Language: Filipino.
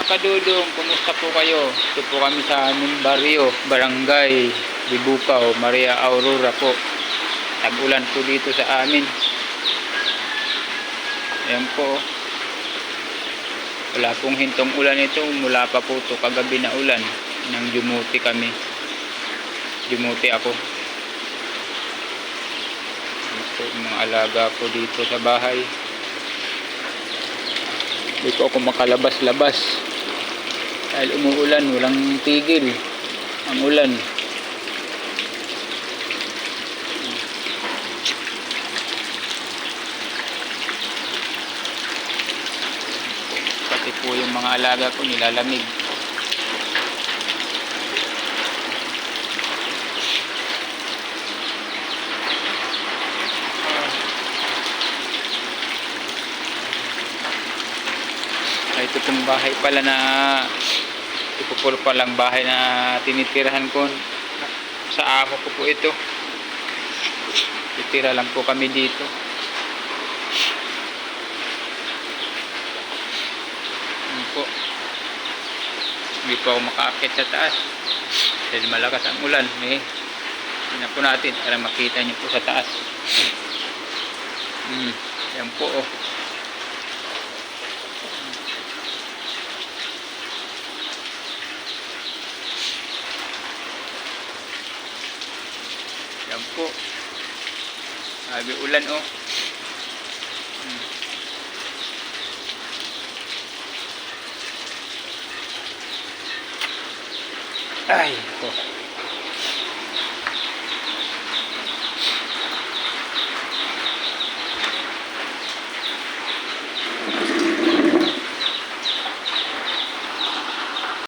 kadudong, kumusta po kayo? Ito po kami sa aming baryo, Barangay Bibukaw, Maria Aurora po. Tag-ulan po dito sa amin. Ayan po. Wala pong hintong ulan ito. Mula pa po ito kagabi na ulan. Nang dumuti kami. Dumuti ako. Ayan po, mga alaga po dito sa bahay. Hindi po ako makalabas-labas. Dahil umuulan, walang tigil ang ulan. Pati po yung mga alaga ko nilalamig. Ito pong bahay pala na ito po palang bahay na tinitirahan ko sa amo ko po ito. Titira lang po kami dito. Ano po, hindi po ako makaakit sa taas dahil malakas ang ulan. Tingnan po natin para makita niyo po sa taas. Yan po oh. Yan po. Sabi ulan oh. Ay po.